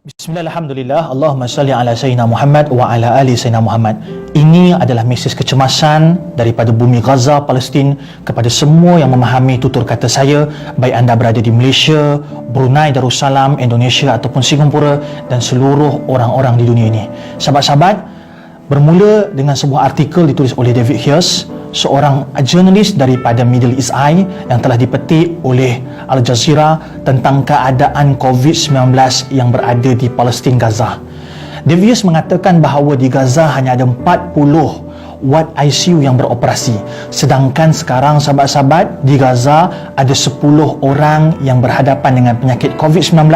Bismillah, alhamdulillah, Allahumma salli ala Sayyidina Muhammad wa ala ali Sayyidina Muhammad. Ini adalah mesej kecemasan daripada bumi Gaza, Palestin kepada semua yang memahami tutur kata saya, baik anda berada di Malaysia, Brunei Darussalam, Indonesia ataupun Singapura dan seluruh orang-orang di dunia ini. Sahabat-sahabat, bermula dengan sebuah artikel ditulis oleh David Hughes, seorang jurnalis daripada Middle East Eye yang telah dipetik oleh Al Jazeera tentang keadaan COVID-19 yang berada di Palestin, Gaza. David Hughes mengatakan bahawa di Gaza hanya ada 40 ward ICU yang beroperasi, sedangkan sekarang sahabat-sahabat di Gaza ada 10 orang yang berhadapan dengan penyakit COVID-19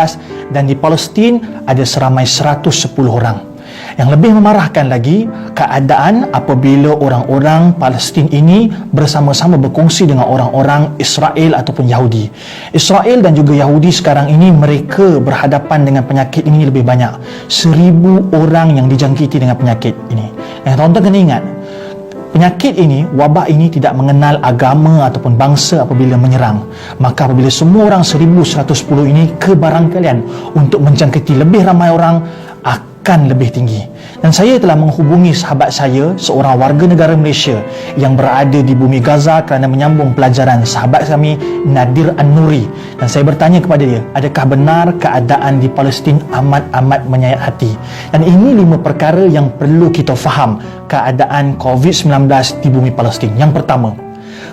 dan di Palestin ada seramai 110 orang. Yang lebih memarahkan lagi, keadaan apabila orang-orang Palestin ini bersama-sama berkongsi dengan orang-orang Israel ataupun Yahudi. Israel dan juga Yahudi sekarang ini mereka berhadapan dengan penyakit ini lebih banyak. 1,000 orang yang dijangkiti dengan penyakit ini. Yang tuan-tuan kena ingat, penyakit ini, wabak ini tidak mengenal agama ataupun bangsa apabila menyerang. Maka apabila semua orang 1,110 ini kebarangkalian untuk menjangkiti lebih ramai orang akan lebih tinggi. Dan saya telah menghubungi sahabat saya, seorang warga negara Malaysia yang berada di bumi Gaza kerana menyambung pelajaran, sahabat kami Nadir An-Nuri, dan saya bertanya kepada dia, adakah benar keadaan di Palestin amat-amat menyayat hati? Dan ini 5 perkara yang perlu kita faham keadaan COVID-19 di bumi Palestin. Yang pertama,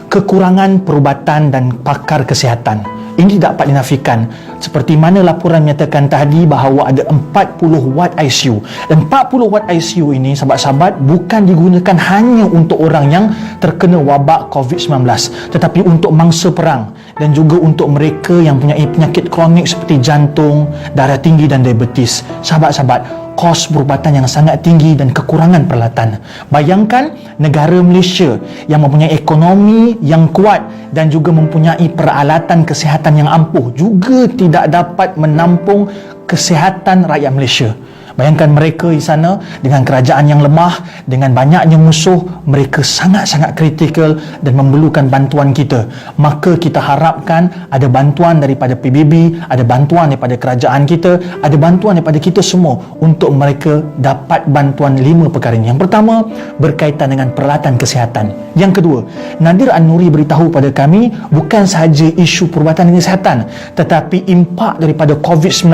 kekurangan perubatan dan pakar kesihatan. Ini tidak dapat dinafikan. Seperti mana laporan menyatakan tadi bahawa ada 40 ward ICU. Dan 40 ward ICU ini, sahabat-sahabat, bukan digunakan hanya untuk orang yang terkena wabak COVID-19, tetapi untuk mangsa perang dan juga untuk mereka yang punya penyakit kronik seperti jantung, darah tinggi dan diabetes. Sahabat-sahabat, kos perubatan yang sangat tinggi dan kekurangan peralatan. Bayangkan negara Malaysia yang mempunyai ekonomi yang kuat dan juga mempunyai peralatan kesihatan yang ampuh juga tidak dapat menampung kesihatan rakyat Malaysia. Bayangkan mereka di sana dengan kerajaan yang lemah, dengan banyaknya musuh, mereka sangat-sangat kritikal dan memerlukan bantuan kita. Maka kita harapkan ada bantuan daripada PBB, ada bantuan daripada kerajaan kita, ada bantuan daripada kita semua untuk mereka dapat bantuan 5 perkara ini. Yang pertama, berkaitan dengan peralatan kesihatan. Yang kedua, Nadir An-Nuri beritahu pada kami bukan sahaja isu perubatan kesihatan, tetapi impak daripada COVID-19,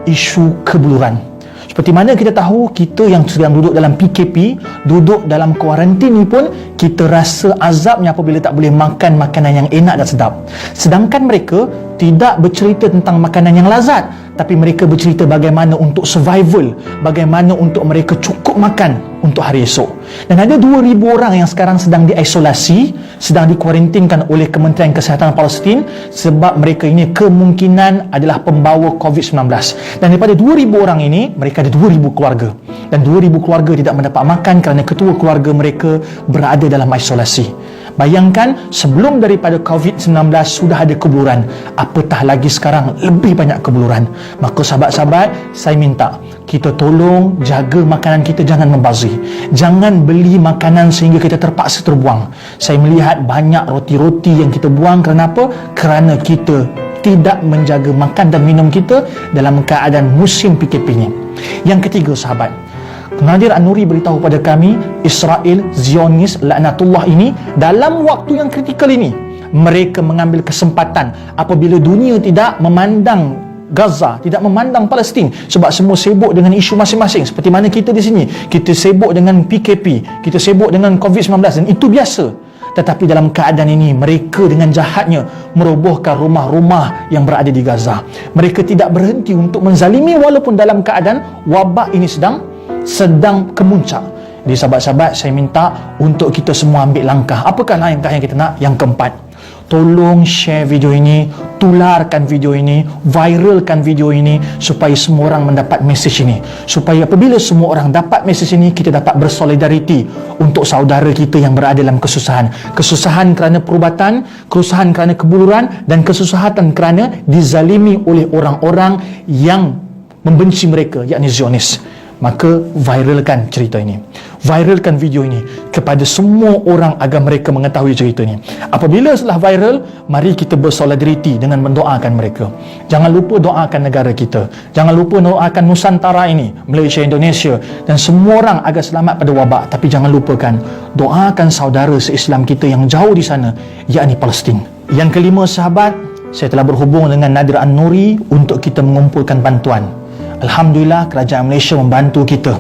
isu kebuluran. Seperti mana kita tahu, kita yang sedang duduk dalam PKP, duduk dalam kuarantin ni pun, kita rasa azabnya apabila tak boleh makan makanan yang enak dan sedap. Sedangkan mereka tidak bercerita tentang makanan yang lazat, tapi mereka bercerita bagaimana untuk survival, bagaimana untuk mereka cukup makan untuk hari esok. Dan ada 2,000 orang yang sekarang sedang diisolasi, sedang dikuarantinkan oleh Kementerian Kesihatan Palestin sebab mereka ini kemungkinan adalah pembawa COVID-19. Dan daripada 2,000 orang ini, mereka ada 2,000 keluarga. Dan 2,000 keluarga tidak mendapat makan kerana ketua keluarga mereka berada dalam isolasi. Bayangkan, sebelum daripada COVID-19 sudah ada kebuluran, apatah lagi sekarang lebih banyak kebuluran. Maka sahabat-sahabat, saya minta kita tolong jaga makanan kita, jangan membazir. Jangan beli makanan sehingga kita terpaksa terbuang. Saya melihat banyak roti-roti yang kita buang kerana apa? Kerana kita tidak menjaga makan dan minum kita dalam keadaan musim PKP ini. Yang ketiga, sahabat, Nadir An-Nuri beritahu pada kami, Israel, Zionis, laknatullah ini, dalam waktu yang kritikal ini, mereka mengambil kesempatan apabila dunia tidak memandang Gaza, tidak memandang Palestin sebab semua sibuk dengan isu masing-masing. Seperti mana kita di sini, kita sibuk dengan PKP, kita sibuk dengan COVID-19 dan itu biasa. Tetapi dalam keadaan ini, mereka dengan jahatnya merobohkan rumah-rumah yang berada di Gaza. Mereka tidak berhenti untuk menzalimi walaupun dalam keadaan wabak ini sedang kemuncak. Jadi sahabat-sahabat, saya minta untuk kita semua ambil langkah. Apakah langkah yang kita nak? Yang keempat, tolong share video ini, tularkan video ini, viralkan video ini supaya semua orang mendapat mesej ini. Supaya apabila semua orang dapat mesej ini, kita dapat bersolidariti untuk saudara kita yang berada dalam kesusahan. Kesusahan kerana perubatan, kesusahan kerana kebuluran dan kesusahan kerana dizalimi oleh orang-orang yang membenci mereka, yakni Zionis. maka viralkan cerita ini, viralkan video ini kepada semua orang agar mereka mengetahui cerita ini. Apabila setelah viral, mari kita bersolidariti dengan mendoakan mereka. Jangan lupa doakan negara kita, jangan lupa doakan Nusantara ini, Malaysia, Indonesia dan semua orang agar selamat pada wabak. Tapi jangan lupakan doakan saudara se-Islam kita yang jauh di sana, yakni Palestin. Yang kelima sahabat, saya telah berhubung dengan Nadir An-Nuri untuk kita mengumpulkan bantuan. Alhamdulillah, kerajaan Malaysia membantu kita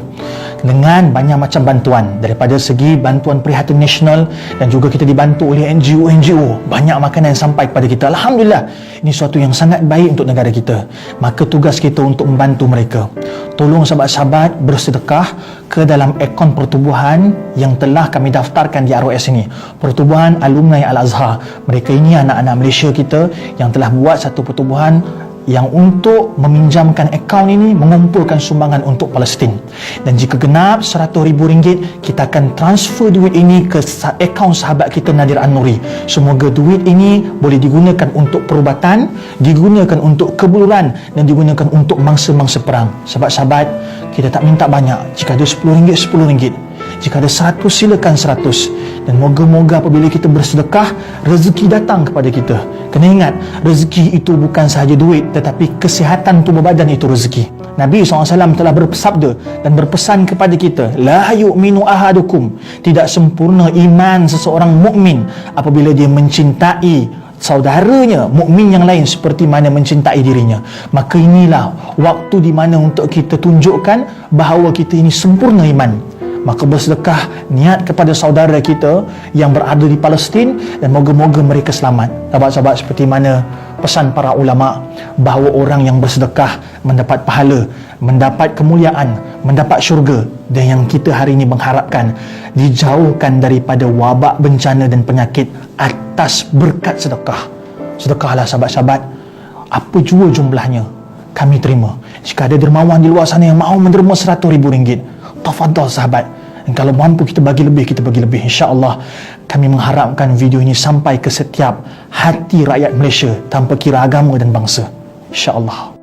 dengan banyak macam bantuan, daripada segi bantuan prihatin nasional dan juga kita dibantu oleh NGO. Banyak makanan yang sampai kepada kita. Alhamdulillah, ini suatu yang sangat baik untuk negara kita. Maka tugas kita untuk membantu mereka. Tolong sahabat-sahabat bersedekah ke dalam akaun pertubuhan yang telah kami daftarkan di ROS ini, Pertubuhan Alumni Al-Azhar. Mereka ini anak-anak Malaysia kita yang telah buat satu pertubuhan yang untuk meminjamkan akaun ini mengumpulkan sumbangan untuk Palestin. Dan jika genap RM100,000, kita akan transfer duit ini ke akaun sahabat kita Nadir An-Nuri. Semoga duit ini boleh digunakan untuk perubatan, digunakan untuk kebuluran dan digunakan untuk mangsa-mangsa perang. Sahabat-sahabat, kita tak minta banyak. Jika ada RM10, RM10. Jika ada 100, silakan 100. Dan moga-moga apabila kita bersedekah, rezeki datang kepada kita. Kena ingat, rezeki itu bukan sahaja duit, tetapi kesihatan tubuh badan itu rezeki. Nabi SAW telah bersabda dan berpesan kepada kita, la yu'minu ahadukum, tidak sempurna iman seseorang mukmin apabila dia mencintai saudaranya mukmin yang lain seperti mana mencintai dirinya. Maka inilah waktu di mana untuk kita tunjukkan bahawa kita ini sempurna iman. Maka bersedekah niat kepada saudara kita yang berada di Palestin dan moga-moga mereka selamat. Sahabat-sahabat, seperti mana pesan para ulama bahawa orang yang bersedekah mendapat pahala, mendapat kemuliaan, mendapat syurga. Dan yang kita hari ini mengharapkan dijauhkan daripada wabak, bencana dan penyakit atas berkat sedekah. Sedekahlah sahabat-sahabat, apa jua jumlahnya kami terima. Jika ada dermawan di luar sana yang mahu menerima RM100,000, tafadhal sahabat. Dan kalau mampu kita bagi lebih, kita bagi lebih. InsyaAllah kami mengharapkan video ini sampai ke setiap hati rakyat Malaysia tanpa kira agama dan bangsa. InsyaAllah.